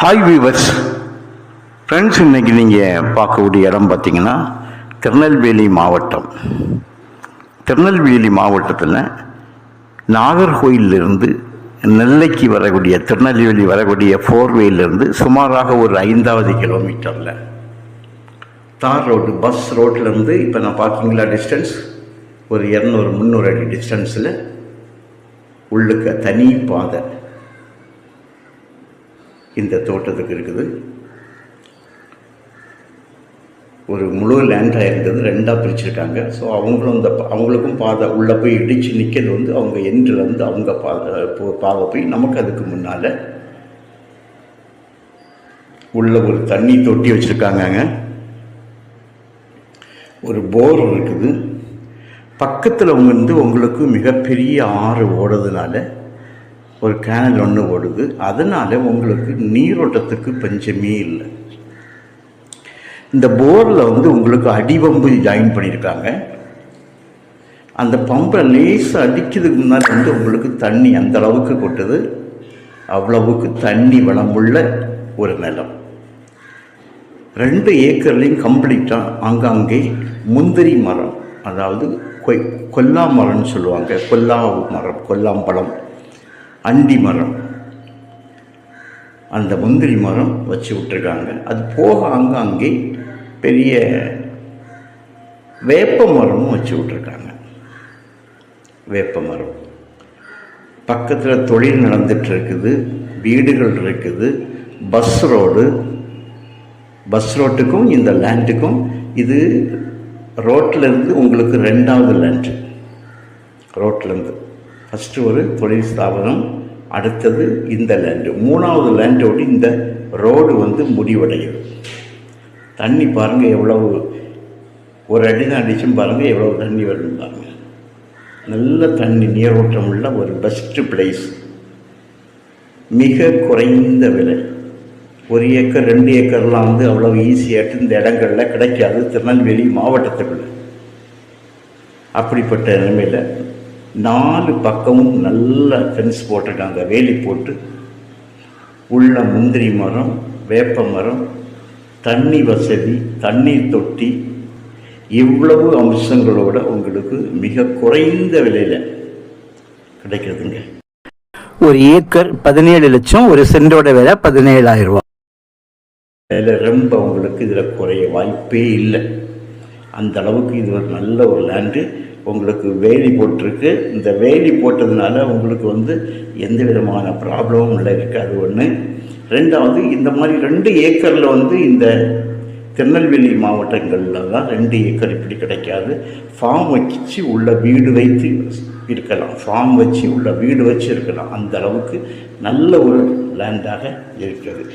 Hi viewers friends, இன்றைக்கி நீங்கள் பார்க்கக்கூடிய இடம் பார்த்திங்கன்னா திருநெல்வேலி மாவட்டம். திருநெல்வேலி மாவட்டத்தில் நாகர்கோயிலிருந்து நெல்லைக்கு வரக்கூடிய திருநெல்வேலி வரக்கூடிய ஃபோர்வேயிலிருந்து சுமாராக ஒரு 5வது கிலோமீட்டரில் தார் ரோடு பஸ் ரோட்லேருந்து இப்போ நான் பார்க்கிங்களா டிஸ்டன்ஸ் ஒரு 200-300 அடி டிஸ்டன்ஸில் உள்ளுக்க தனி பாதை இந்த தோட்டத்துக்கு இருக்குது. ஒரு முழு லேண்டாக இருந்தது, 2ஆக பிரிச்சுருக்காங்க. ஸோ அவங்களுக்கும் பாதை உள்ளே போய் இடித்து நிற்கிறது வந்து அவங்க எண்டில் வந்து அவங்க பாதை போய் நமக்கு அதுக்கு முன்னால் உள்ள ஒரு தண்ணி தொட்டி வச்சுருக்காங்கங்க. ஒரு போர் இருக்குது. பக்கத்தில் வந்து உங்களுக்கு மிகப்பெரிய ஆறு ஓடுறதுனால ஒரு கேனல் ஒன்று ஓடுது. அதனால் உங்களுக்கு நீரோட்டத்துக்கு பஞ்சமே இல்லை. இந்த போரில் வந்து உங்களுக்கு அடிபம்பு ஜாயின் பண்ணியிருக்காங்க. அந்த பம்பை லேசாக அடிக்கிறதுக்கு முன்னாடி வந்து உங்களுக்கு தண்ணி அந்த அளவுக்கு கொட்டுது. அவ்வளவுக்கு தண்ணி வளமுள்ள ஒரு நிலம். 2 ஏக்கர்லேயும் கம்ப்ளீட்டாக ஆங்காங்கே முந்திரி மரம், அதாவது கொல்லா மரம்னு சொல்லுவாங்க. கொல்லாம்பழம், அண்டி மரம், அந்த முந்திரி மரம் வச்சு விட்டுருக்காங்க. அது போக அங்கே பெரிய வேப்ப மரமும் வச்சு விட்ருக்காங்க. வேப்ப மரம் பக்கத்தில் தொழில் நடந்துட்டு இருக்குது, வீடுகள் இருக்குது, பஸ் ரோட்டுக்கும் இந்த லேண்டுக்கும் இது ரோட்லேருந்து உங்களுக்கு 2வது லேண்டு. ரோட்லேருந்து ஃபஸ்ட்டு ஒரு தொழில் ஸ்தாபனம், அடுத்தது இந்த லேண்டு, 3வது லேண்டோடு இந்த ரோடு வந்து முடிவடையுது. தண்ணி பாருங்கள் எவ்வளவு, ஒரு அடி தான் அடிச்சும் பாருங்கள் எவ்வளோ தண்ணி வரணும் பாருங்கள். நல்ல தண்ணி நீரோட்டம் உள்ள ஒரு பெஸ்ட்டு பிளேஸ். மிக குறைந்த விலை. 1 ஏக்கர் 2 ஏக்கர்லாம் வந்து அவ்வளோ ஈஸியாகிட்டு இந்த இடங்களில் கிடைக்காது திருநெல்வேலி மாவட்டத்துக்குள்ள. அப்படிப்பட்ட நிலைமையில் 4 பக்கமும் நல்ல ஃபென்ஸ் போட்டிருக்காங்க, வேலி போட்டு. உள்ள முந்திரி மரம், வேப்ப மரம், தண்ணி வசதி, தண்ணீர் தொட்டி, இவ்வளவு அம்சங்களோட உங்களுக்கு மிக குறைந்த விலையில் கிடைக்கிறதுங்க. 1 ஏக்கர் 17 லட்சம், ஒரு சென்டோட விலை 17,000 ரூபா. இதில் ரொம்ப உங்களுக்கு இதில் குறைய வாய்ப்பே இல்லை. அந்த அளவுக்கு இது ஒரு நல்ல ஒரு லேண்டு. உங்களுக்கு வேலி போட்டிருக்கு. இந்த வேலி போட்டதுனால உங்களுக்கு வந்து எந்த விதமான ப்ராப்ளமும் இல்லை இருக்காது. ஒன்று. 2வது, இந்த மாதிரி 2 ஏக்கரில் வந்து இந்த திருநெல்வேலி மாவட்டங்களில் தான் 2 ஏக்கர் இப்படி கிடைக்காது. ஃபார்ம் வச்சு உள்ள வீடு வைத்து இருக்கலாம், ஃபார்ம் வச்சு உள்ள வீடு வச்சு இருக்கலாம். அந்த அளவுக்கு நல்ல ஒரு லேண்டாக இருக்கிறது.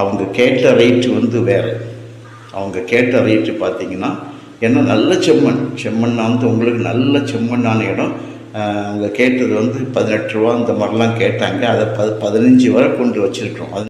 அவங்க கேட்ட ரேட்டு வந்து வேறு. அவங்க கேட்ட ரேட்டு பார்த்திங்கன்னா, ஏன்னா நல்ல செம்மண்ணா வந்து உங்களுக்கு நல்ல செம்மண்ணான இடம். அவங்க கேட்டது வந்து 18 ரூபா அந்த மாதிரிலாம் கேட்டாங்க. அதை 15 வரை கொண்டு வச்சுருக்கோம்.